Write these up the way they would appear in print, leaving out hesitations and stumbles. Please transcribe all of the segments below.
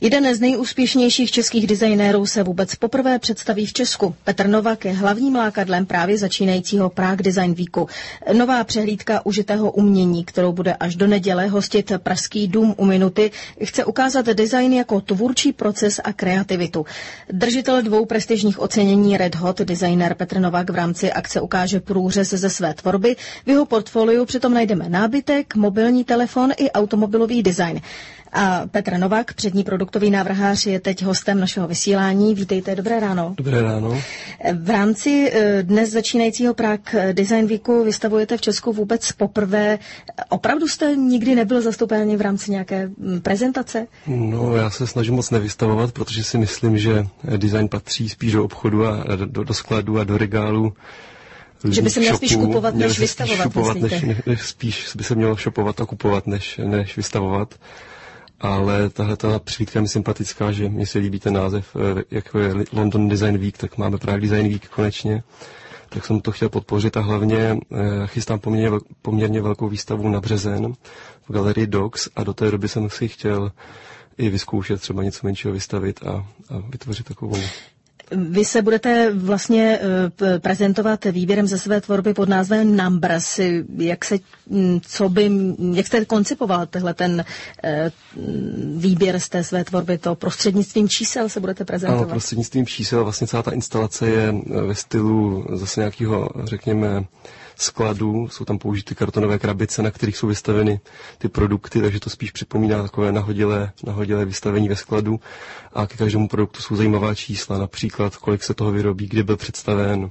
Jeden z nejúspěšnějších českých designérů se vůbec poprvé představí v Česku. Petr Novák je hlavním lákadlem právě začínajícího Prague Design Weeku. Nová přehlídka užitého umění, kterou bude až do neděle hostit Pražský dům u minuty, chce ukázat design jako tvůrčí proces a kreativitu. Držitel 2 prestižních ocenění Red Hot designer Petr Novák v rámci akce ukáže průřez ze své tvorby. V jeho portfoliu přitom najdeme nábytek, mobilní telefon i automobilový design. A Petr Novák, přední produktový návrhář, je teď hostem našeho vysílání. Vítejte, dobré ráno. Dobré ráno. V rámci dnes začínajícího Prague Design Weeku vystavujete v Česku vůbec poprvé. Opravdu jste nikdy nebyl zastoupen v rámci nějaké prezentace? No, já se snažím moc nevystavovat, protože si myslím, že design patří spíš do obchodu a do skladu a do regálu. Že by se měl spíš kupovat, než vystavovat, Spíš by se mělo shopovat a kupovat, než vystavovat. Ale tahleta přehlídka je mi sympatická, že mi se líbí ten název, jako je London Design Week, tak máme Prague Design Week konečně. Tak jsem to chtěl podpořit a hlavně chystám poměrně velkou výstavu na březen v galerii Docs a do té doby jsem si chtěl i vyzkoušet třeba něco menšího vystavit a vytvořit takovou. Vy se budete vlastně prezentovat výběrem ze své tvorby pod názvem Numbers. Jak jste koncipoval ten výběr z té své tvorby? To prostřednictvím čísel se budete prezentovat? Ano, prostřednictvím čísel. Vlastně celá ta instalace je ve stylu zase nějakého, řekněme, skladu. Jsou tam použity kartonové krabice, na kterých jsou vystaveny ty produkty, takže to spíš připomíná takové nahodilé vystavení ve skladu. A ke každému produktu jsou zajímavá čísla, například kolik se toho vyrobí, kdy byl představen,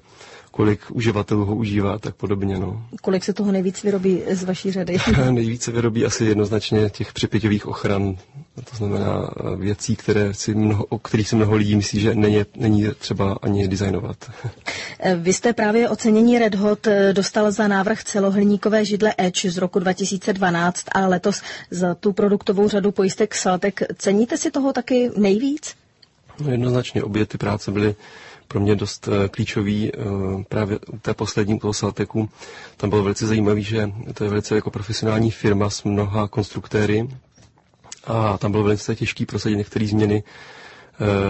kolik uživatelů ho užívá, tak podobně. No. Kolik se toho nejvíc vyrobí z vaší řady? Nejvíce vyrobí asi jednoznačně těch přepěťových ochran, to znamená věcí, o kterých si mnoho lidí myslí, že není třeba ani designovat. Vy jste právě ocenění Red Hot dostal za návrh celohliníkové židle Edge z roku 2012 a letos za tu produktovou řadu pojistek Saltek. Ceníte si toho taky nejvíc? No, jednoznačně obě ty práce byly pro mě dost klíčový. Právě u té poslední, toho Salteku, tam bylo velice zajímavý, že to je velice jako profesionální firma s mnoha konstruktéry a tam bylo velice těžký prosadit některé změny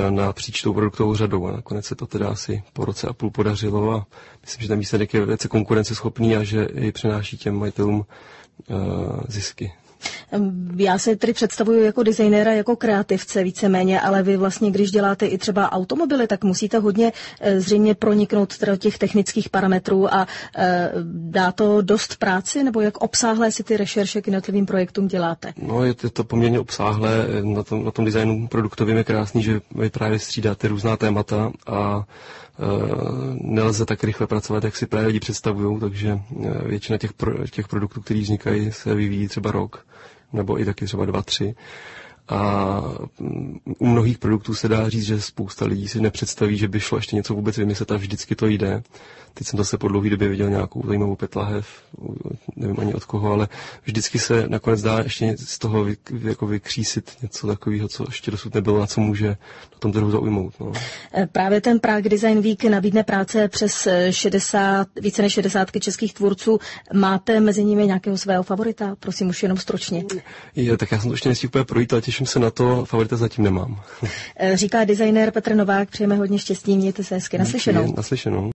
napříč tou produktovou řadou a nakonec se to teda asi po roce a půl podařilo a myslím, že ten výsledek je velice konkurenceschopný a že i přináší těm majitelům zisky. Já se tedy představuju jako designéra, jako kreativce víceméně, ale vy vlastně, když děláte i třeba automobily, tak musíte hodně zřejmě proniknout do těch technických parametrů a dá to dost práci, nebo jak obsáhlé si ty rešerše k jednotlivým projektům děláte? No, je to poměrně obsáhlé. Na tom designu produktovým je krásný, že vy právě střídáte různá témata a nelze tak rychle pracovat, jak si právě lidi představují, takže většina těch produktů, které vznikají, se vyvíjí třeba rok, nebo i taky třeba 2, 3. A u mnohých produktů se dá říct, že spousta lidí si nepředstaví, že by šlo ještě něco vůbec vymyslet a vždycky to jde. Teď jsem zase po dlouhé době viděl nějakou zajímavou petlahev, nevím ani od koho, ale vždycky se nakonec dá ještě z toho jako vykřísit něco takového, co ještě dosud nebylo a co může na tom trhu zaujmout. No. Právě ten Prague Design Week nabídne práce přes více než 60 českých tvůrců. Máte mezi nimi nějakého svého favorita? Prosím, už jenom stručně. Tak já jsem to ještě nestihl úplně projít, ale těším se na to, favorita zatím nemám. Říká designér Petr Novák, přejeme hodně štěstí, mějte se hezky, naslyšenou. Naslyšenou.